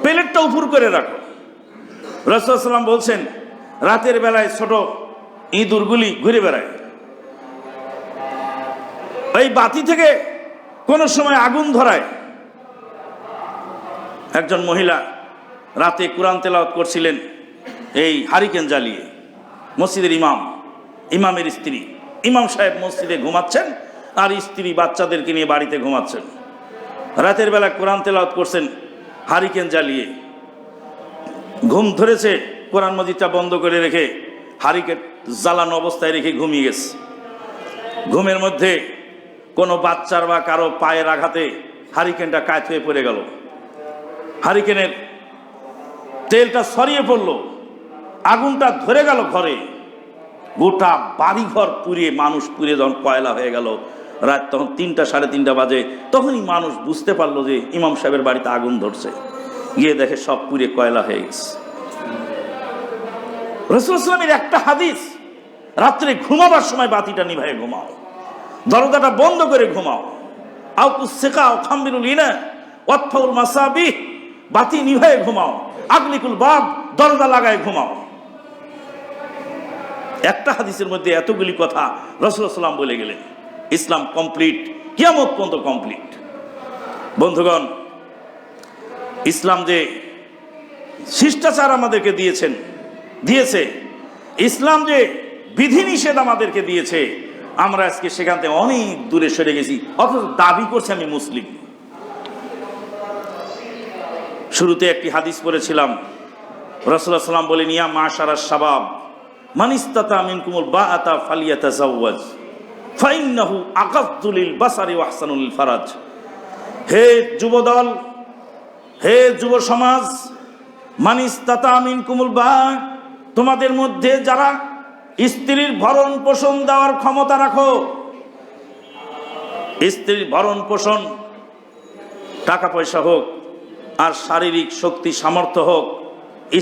Speaker 1: প্লেটটা উপর করে রাখো। রাসূল সাল্লাল্লাহু আলাইহি ওয়াসাল্লাম বলছেন, রাতের বেলায় ছোট ইঁদুরগুলি ঘুরে বেড়ায়, এই বাতি থেকে কোনো সময় আগুন ধরায়। একজন মহিলা রাতে কুরআন তেলাওয়াত করছিলেন এই হারিকেন জ্বালিয়ে। মসজিদের ইমামের স্ত্রী, ইমাম সাহেব মসজিদে ঘুমাচ্ছেন আর স্ত্রী বাচ্চাদেরকে নিয়ে বাড়িতে ঘুমাচ্ছেন। রাতের বেলা কোরআন তেলাওয়াত করছেন হারিকেন জ্বালিয়ে। ঘুম ধরেছে, কোরআন মাজিদটা বন্ধ করে রেখে হারিকেন জ্বালানো অবস্থায় রেখে ঘুমিয়ে গেছে। ঘুমের মধ্যে কোনো বাচ্চার বা কারো পায়ের আঘাতে হারিকেনটা কাত হয়ে পড়ে গেল। হারিকেনের তেলটা ছড়িয়ে পড়ল, আগুনটা ধরে গেল ঘরে। গোটা বাড়িঘর পুড়িয়ে, মানুষ পুড়িয়ে যখন কয়লা হয়ে গেল, রাত তখন 3টা সাড়ে 3টা বাজে, তখনই মানুষ বুঝতে পারলো যে ইমাম সাহেবের বাড়িতে আগুন ধরছে। গিয়ে দেখে সব পুড়িয়ে কয়লা হয়ে গেছে। রাসূল সাল্লাল্লাহু আলাইহি ওয়াসাল্লামের একটা হাদিস, রাত্রে ঘুমাবার সময় বাতিটা নিভায়ে ঘুমাও, দরজাটা বন্ধ করে ঘুমাও। আও কুসিকা আও খামবিরুল ইনা ওয়াতফাউল মাসাবিহ, বাতি নিভায়ে ঘুমাও। আগলিকুল বাব, দরজা লাগায় ঘুমাও। একটা হাদিসের মধ্যে এতগুলি কথা রাসূল সাল্লাল্লাহু আলাইহি ওয়াসাল্লাম বলে গেলেন। ইসলাম কমপ্লিট, কিয়ামত পর্যন্ত কমপ্লিট। বন্ধুগণ, ইসলাম যে শিষ্টাচার আমাদেরকে দিয়েছে, ইসলাম যে বিধিনিষেধ আমাদেরকে দিয়েছে, আমরা আজকে সেখান থেকে অনেক দূরে সরে গেছি, অথচ দাবি করছে আমি মুসলিম। শুরুতে একটি হাদিস পড়েছিলাম, রাসূলুল্লাহ সাল্লাল্লাহু আলাইহি ওয়াসাল্লাম বলেন, ইয়া মাশারাস শাবাব মান ইসতাতা মিনকুমুল বাআতা ফালিয়াতাজাওয়াজ ফাইন্নাহু আগাদ্দু লিল বাসারি ওয়া আহসানু লিল ফারাজ। হে যুবদল, হে যুব সমাজ, মান ইসতাতা মিনকুমুল বাআ, তোমাদের মধ্যে যারা স্ত্রীর ভরণ পোষণ দেওয়ার ক্ষমতা রাখো, স্ত্রীর ভরণ পোষণ টাকা পয়সা হোক আর শারীরিক শক্তি সামর্থ্য হোক,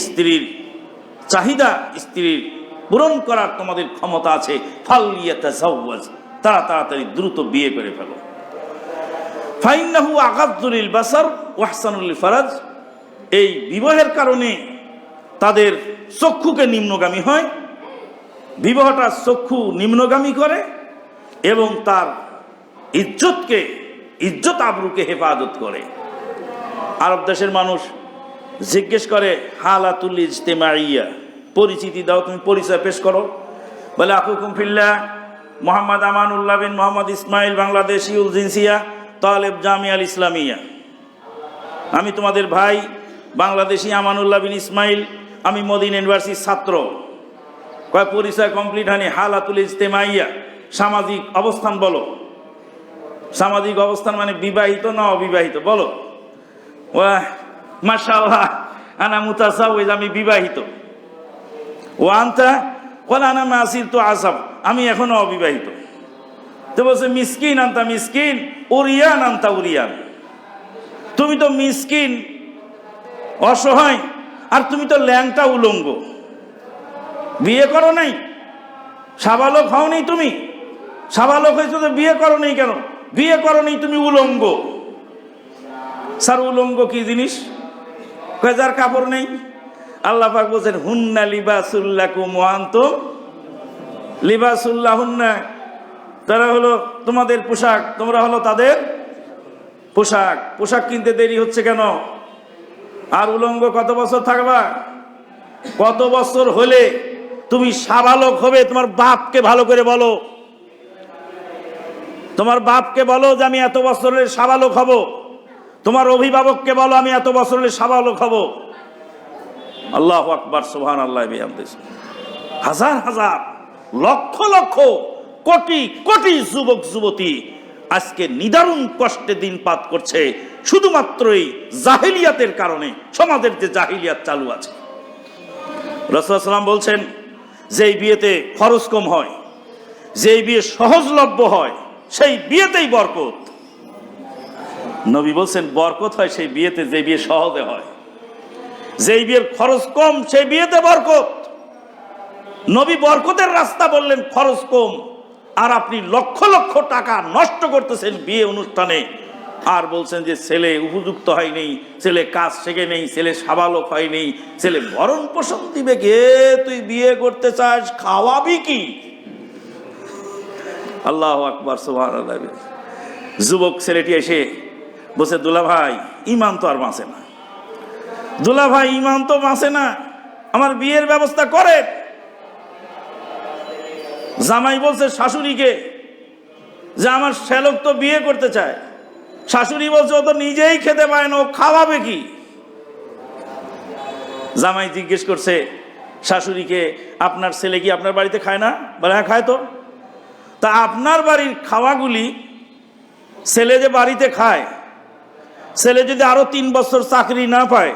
Speaker 1: স্ত্রীর চাহিদা স্ত্রীর পূরণ করার তোমাদের ক্ষমতা আছে, ফালিয়াতাজাওয়াজ, তাড়াতাড়ি দ্রুত বিয়ে করে ফেলো। ফাইন্নাহু আগাদ্দু লিল বাসার ওয়া আহসানু লিল ফারাজ, এই বিবাহের কারণে তাদের চক্ষুকে নিম্নগামী হয়, বিবাহটা চক্ষু নিম্নগামী করে এবং তার ইজ্জত আবরুকে হেফাজত করে। আরব দেশের মানুষ জিজ্ঞেস করে হালাতুল ইজতেমাইয়া, পরিচিতি দাও, তুমি পরিচয় পেশ করো। বলে আকুকুম ফিল্লাহ মোহাম্মদ আমানুল্লাহ বিন মোহাম্মদ ইসমাইল, বাংলাদেশি উল জিনসিয়া, তালেব জামিয়া আল ইসলামিয়া। আমি তোমাদের ভাই বাংলাদেশি আমানুল্লাহ বিন ইসমাইল, আমি মদিনা ইউনিভার্সিটির ছাত্র। কয় পরিচয় কমপ্লিট হয়নি, হালাতুল ইজতেমাইয়া, সামাজিক অবস্থান বলো। সামাজিক অবস্থান মানে বিবাহিত না অবিবাহিত বলো। ওয়া মাশাআল্লাহ আনা মুতাসাওয়িজ, আমি বিবাহিত। ও আনতা কল আনা মাসির তো আসাব, আমি এখনো অবিবাহিত। তো বলছে মিসকিন আনতা মিসকিন, উরিয়ান আনতা উরিয়ান, তুমি তো মিসকিন অসহায় আর তুমি তো ল্যাংটা উলঙ্গ, বিয়ে করো নাই, সাবালক হও নাই। তুমি সাবালক হয়েছো তো বিয়ে করো নাই কেন? বিয়ে করো নাই, তুমি উলঙ্গ। স্যার উলঙ্গ কি জিনিস? যার কাপড় নেই। আল্লাহ পাক বলছেন হুন্না লিবাসুল্লাকুম ওয়া আনতুম লিবাসুল্লাহুন্না, তারা হলো তোমাদের পোশাক, তোমরা হলো তাদের পোশাক। পোশাক কিনতে দেরি হচ্ছে কেন? আর উলঙ্গ কত বছর থাকবা? কত বছর হলে তুমি সাবালক হবে? তোমার বাপকে ভালো করে বলো, তোমার বাপকে বলো যে আমি এত বছরের সাবালক হব। তোমার অভিভাবককে বলো আমি এত বছরের সাবালক হব। আল্লাহু আকবার, সুবহানাল্লাহ বিহামদিহি। হাজার হাজার লক্ষ লক্ষ কোটি কোটি যুবক যুবতী আজকে নিদারুণ কষ্টে দিনপাত করছে শুধুমাত্রই জাহিলিয়াতের কারণে। সমাজের যে জাহিলিয়াত চালু আছে, রাসূলুল্লাহ সাল্লাল্লাহু আলাইহি ওয়াসাল্লাম বলছেন যেই বিয়েতে খরচ কম হয়, যেই বিয়ে সহজলভ্য হয়, সেই বিয়েতেই বরকত। নবী বলছেন বরকত হয় সেই বিয়েতে যে বিয়ে সহজে হয়। যেই বিয়ের খরচ কম সেই বিয়েতে বরকত। নবী বরকতের রাস্তা বললেন, খরচ কম, আর আপনি লক্ষ লক্ষ টাকা নষ্ট করতেছেন বিয়ে অনুষ্ঠানে। আর বলছেন যে ছেলে উপযুক্ত হয়নি, ছেলে কাজ শেখে নেই, ছেলে সাবালক হয়নি, ছেলে ভরণ পোষণ দিবে কে? তুই বিয়ে করতে চাস, খাওয়াবি কি? আল্লাহু আকবার, সুবহানাল্লাহ। যুবক ছেলেটি এসে বলছে দুলা ভাই ইমান তো আর বাঁচে না, দুলা ভাই ইমান তো বাঁচে না, আমার বিয়ের ব্যবস্থা করে। জামাই বলছে শাশুড়িকে যে আমার শ্যালক তো বিয়ে করতে চায়। শাশুড়ি বলছে ও তো নিজেই খেতে পায় না, ও খাওয়াবে কি? জামাই জিজ্ঞেস করছে শাশুড়িকে, আপনার ছেলে কি আপনার বাড়িতে খায় না? বলে হ্যাঁ খায়। তো তা আপনার বাড়ির খাওয়াগুলি ছেলে যে বাড়িতে খায়, ছেলে যদি আরো 3 বছর চাকরি না পায়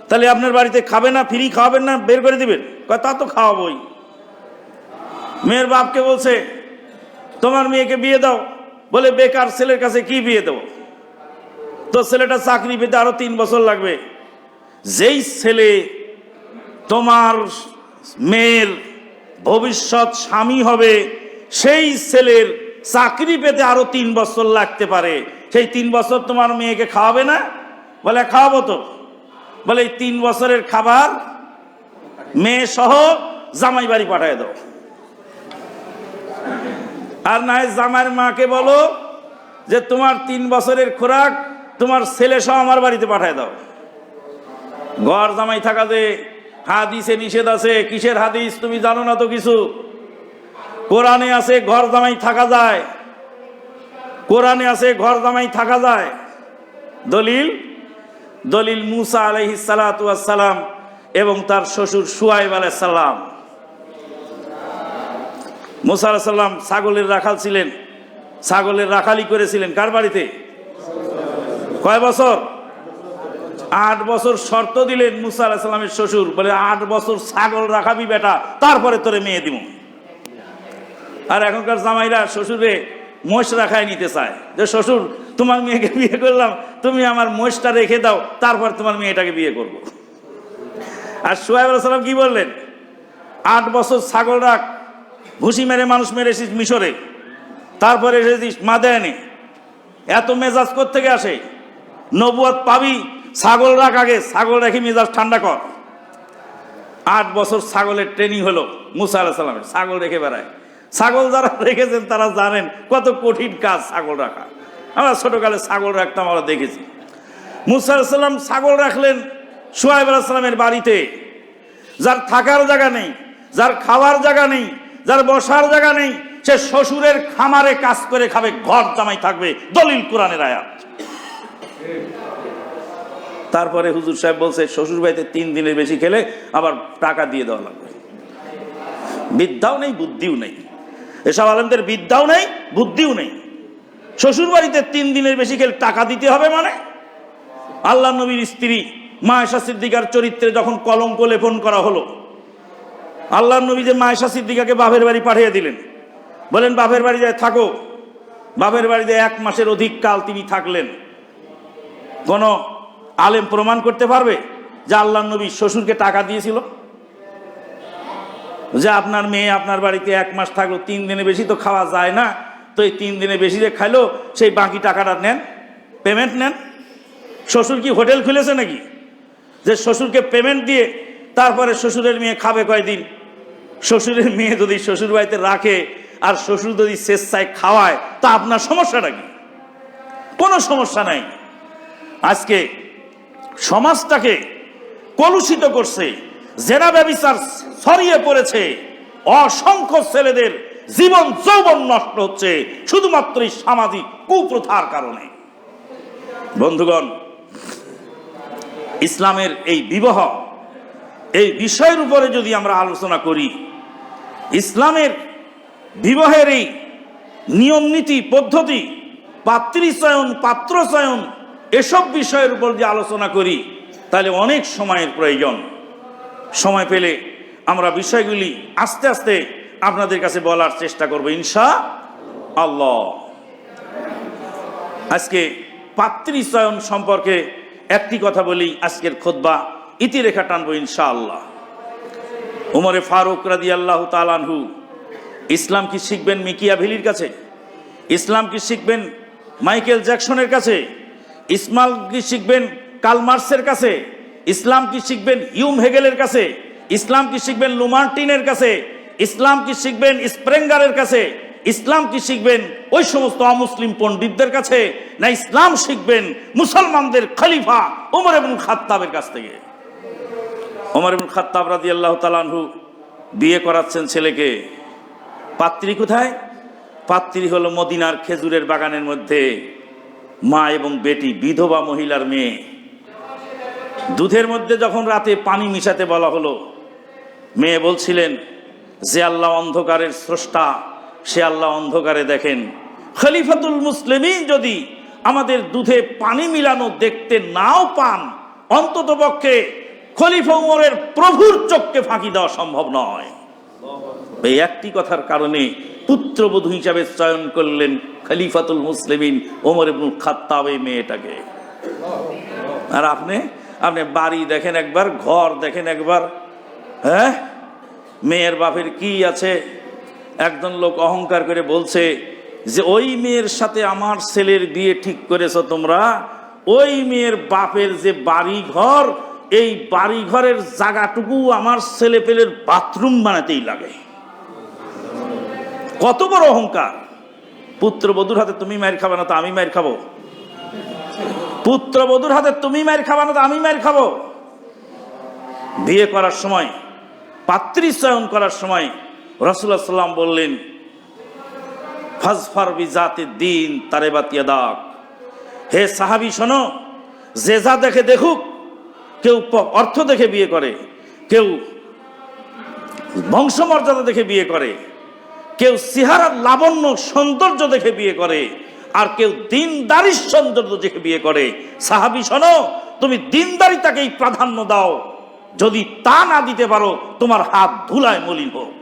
Speaker 1: তাহলে আপনার বাড়িতে খাবে না? ফ্রি খাওয়াবেন না? বের করে দিবেন? তা তো খাওয়াবই। মেয়ের বাপকে বলছে তোমার মেয়েকে বিয়ে দাও। বলে বেকার ছেলের কাছে কি বিয়ে দেবো? তো ছেলেটা চাকরি পেতে আরো 3 বছর লাগবে। যেই ছেলে তোমার মেয়ের ভবিষ্যৎ স্বামী হবে, সেই ছেলের চাকরি পেতে আরো 3 বছর লাগতে পারে। সেই 3 বছর তোমার মেয়েকে খাওয়াবে না? বলে খাওয়াবো তো। বলে এই 3 বছরের খাবার মেয়ে সহ জামাই বাড়ি পাঠিয়ে দাও। আর না জামাইয়ের মাকে বলো যে তোমার 3 বছরের খোরাক তোমার ছেলে সহ আমার বাড়িতে পাঠিয়ে দাও। ঘর জামাই থাকা যে হাদিসে নিষেধ আছে। কিসের হাদিস তুমি জানো না তো কিছু? কোরআনে আছে ঘর জামাই থাকা যায়, কোরআনে আছে ঘর জামাই থাকা যায়। দলিল দলিল মুসা আলাইহিস সালাতু ওয়াস সালাম এবং তার শ্বশুর শুআয়ব আলাইহিস সালাম। মুসা আলাইহিস সালাম ছাগলের রাখাল ছিলেন, ছাগলের রাখালি করেছিলেন কার বাড়িতে? কয় বছর? 8 বছর শর্ত দিলেন মুসা আলাইহিস সালামের শ্বশুর। বলে 8 বছর ছাগল রাখাবি বেটা, তারপরে তোরে মেয়ে দিব। আর এখনকার জামাইরা শ্বশুরে মোষ রাখায় নিতে চায় যে শ্বশুর তোমার মেয়েকে বিয়ে করলাম, তুমি আমার মোষটা রেখে দাও, তারপর তোমার মেয়েটাকে বিয়ে করব। আর শুআয়ব আলাইহিস সালাম কি বললেন? 8 বছর ছাগল রাখ, ঘুষি মেরে মানুষ মেরেছিস মিশরে, তারপরে এসেছিস মাদায়ানে। এত মেজাজ কোত্থেকে আসে? নবুয়ত পাবি ছাগল রাখ, আগে ছাগল রেখে মেজাজ ঠান্ডা কর। 8 বছর ছাগলের ট্রেনিং হলো মুসা আলাইহিস সালামের, ছাগল রেখে বেড়ায়। ছাগল যারা রেখেছেন তারা জানেন কত কঠিন কাজ ছাগল রাখা। আমরা ছোটকালে ছাগল রাখতাম, আমরা দেখেছি। মুসা আলাইহিস সালাম ছাগল রাখলেন শুআয়ব আলাইহিস সালামের বাড়িতে, যার থাকার জায়গা নেই, যার খাওয়ার জায়গা নেই, যার বসার জায়গা নেই, সে শ্বশুরের খামারে কাজ করে খাবে, ঘর জামাই থাকবে, দলিল কোরআনের আয়াত। তারপরে হুজুর সাহেব বলছে শ্বশুর বাড়িতে 3 দিনের বেশি খেলে আবার টাকা দিয়ে দেওয়া লাগবে। বিদ্যাও নেই, বুদ্ধিও নেই, এসব আলেমদের বিদ্যাও নেই, বুদ্ধিও নেই। শ্বশুর বাড়িতে 3 দিনের বেশি খেলে টাকা দিতে হবে মানে? আল্লাহ নবীর স্ত্রী মা আয়েশা সিদ্দিকার চরিত্রে যখন কলঙ্ক লেপন করা হলো, আল্লাহ নবী যে মা আয়েশা সিদ্দিকাকে বাপের বাড়ি পাঠিয়ে দিলেন, বলেন বাপের বাড়ি যায় থাকো। বাপের বাড়িতে 1 মাসের অধিক কাল তিনি থাকলেন। কোন আলেম প্রমাণ করতে পারবে যে আল্লাহ নবী শ্বশুরকে টাকা দিয়েছিল? যে আপনার মেয়ে আপনার বাড়িতে 1 মাস থাকলো, 3 দিনে বেশি তো খাওয়া যায় না, তো এই 3 দিনে বেশি যে খাইলো সেই বাকি টাকাটা নেন, পেমেন্ট নেন। শ্বশুর কি হোটেল খুলেছে নাকি যে শ্বশুরকে পেমেন্ট দিয়ে তারপরে শ্বশুরের মেয়ে খাবে কয়দিন? শ্বশুরের মেয়ে যদি শ্বশুর বাড়িতে রাখে আর শ্বশুর যদি স্বেচ্ছায় খাওয়ায়, তা আপনার সমস্যাটা কি? কোনো সমস্যা নাই। আজকে সমাজটাকে কলুষিত করছে, জেনা ব্যভিচার ছড়িয়ে পড়েছে, অসংখ্য ছেলেদের জীবন যৌবন নষ্ট হচ্ছে শুধুমাত্র এই সামাজিক কুপ্রথার কারণে। বন্ধুগণ, ইসলামের এই বিবাহ, এই বিষয়ের উপরে যদি আমরা আলোচনা করি, ইসলামের বিবাহের এই নিয়ম নীতি পদ্ধতি, পাত্রী চয়ন, পাত্র চয়ন, এসব বিষয়ের উপর যে আলোচনা করি, তাহলে অনেক সময়ের প্রয়োজন। সময় পেলে আমরা বিষয়গুলি আস্তে আস্তে আপনাদের কাছে বলার চেষ্টা করব ইনশাআল্লাহ। আজকে পাত্রী চয়ন সম্পর্কে একটি কথা বলি, আজকের খুতবা ইতিরেখা টানবো ইনশাআল্লাহ। উমরে ফারুক রাদিয়াল্লাহু তাআলা আনহু ইসলাম কি শিখবেন মিকিয়াভেলির কাছে? ইসলাম কি শিখবেন মাইকেল জ্যাকসনের কাছে? ইসলাম কি শিখবেন কার্ল মার্কসের কাছে? ইসলাম কি শিখবেন হিউম হেগেলের কাছে? ইসলাম কি শিখবেন লুমার্টিনের কাছে? ইসলাম কি শিখবেন স্প্রেঙ্গারের কাছে? ইসলাম কি শিখবেন ওই সমস্ত অমুসলিম পণ্ডিতদের কাছে? না ইসলাম শিখবেন মুসলমানদের খলিফা ওমর ইবনে খাত্তাবের কাছ থেকে? ওমর ইবনে খাত্তাব রাদিয়াল্লাহু তাআলা আনহু বিয়ে করাচ্ছেন ছেলেকে। পাত্রী কোথায়? পাত্রী হলো মদিনার খেজুরের বাগানের মধ্যে মা এবং বেটি, বিধবা মহিলার মেয়ে। দুধের মধ্যে যখন রাতে পানি মিশাতে বলা হলো, মেয়ে বলছিলেন যে আল্লাহ অন্ধকারের স্রষ্টা, সে আল্লাহ অন্ধকারে দেখেন। খলিফাতুল মুসলিমিন যদি আমাদের দুধে পানি মিলানো দেখতে নাও পান, অন্তত পক্ষে খলিফা উমরের প্রভুর চোখকে ফাঁকি দেওয়া সম্ভব নয়। এই একটি কথার কারণে পুত্রবধূ হিসাবে চয়ন করলেন খলিফাতুল মুসলিমিন ওমর ইবনে খাত্তাব এই মেয়েটাকে। আর আপনি বাড়ি দেখেন একবার, ঘর দেখেন একবার, হ্যাঁ? মেয়ের বাপের কি আছে? একজন লোক অহংকার করে বলছে যে ওই মেয়ের সাথে আমার ছেলের বিয়ে ঠিক করেছো তোমরা, ওই মেয়ের বাপের যে বাড়ি ঘর, এই বাড়ি ঘরের জায়গাটুকু আমার ছেলে পেলের বাথরুম বানাতেই লাগে। কত বড় অহংকার! পুত্রবধূর হাতে তুমি মায়ের খাবে না তো আমি মায়ের খাবো? পুত্রবধূর হাতে তুমি মায়ের খাবে না তো আমি মায়ের খাবো? বিয়ে করার সময়, পাত্রী চয়ন করার সময় রাসূলুল্লাহ সাল্লাল্লাহু আলাইহি ওয়াসাল্লাম বললেন, ফাজফার বিজাতিদ দ্বীন তারিবাত ইয়াদাক। হে সাহাবী শোনো, যে যা দেখে দেখুক, কেউ অর্থ দেখে বিয়ে করে, কেউ বংশমর্যাদা দেখে বিয়ে করে, কেউ চেহারার লাবণ্য সৌন্দর্য দেখে বিয়ে করে, আর কেউ দিনদারির সৌন্দর্য দেখে বিয়ে করে। সাহাবী শোনো, তুমি দিনদারিতাকেই প্রাধান্য দাও। যদি তা না দিতে পারো, তোমার হাত ধুলায় মলিন হোক।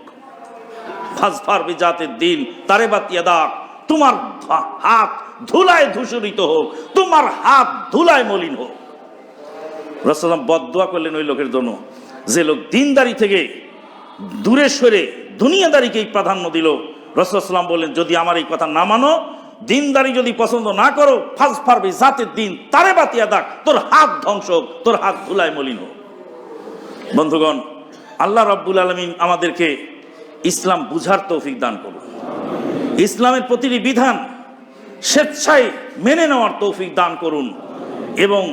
Speaker 1: ফাজফার বিজাতিদ দ্বীন তারিবাত ইয়াদাক, তোমার হাত ধুলায় ধূসরিত হোক, তোমার হাত ধুলায় মলিন হোক। রাসূলুল্লাহ বদদুয়া করলেন ওই লোকের জন্য যে লোক দিনদারি থেকে দূরে সরে দুনিয়াদারিকেই প্রাধান্য দিল। রাসূলুল্লাহ সাল্লাল্লাহু আলাইহি ওয়াসাল্লাম বললেন, যদি আমার এই কথা না মানো, দিনদারি যদি পছন্দ না করো, ফাজ পারবে জাতের দিন তারে বাতিয়া দাগ, তোর হাত ধ্বংস হোক, তোর হাত ধুলায় মলিন হোক। বন্ধুগণ, আল্লাহ রাব্বুল আলামিন আমাদেরকে ইসলাম বুঝার তৌফিক দান করুন, ইসলামের প্রতিটি বিধান স্বেচ্ছায় মেনে নেওয়ার তৌফিক দান করুন এবং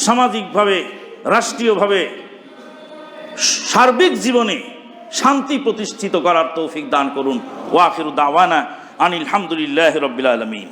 Speaker 1: সামাজিকভাবে, রাষ্ট্রীয়ভাবে, সার্বিক জীবনে শান্তি প্রতিষ্ঠিত করার তৌফিক দান করুন। ওয়া আখিরু দাওয়ানা আনিল হামদুলিল্লাহি রাব্বিল আলামিন।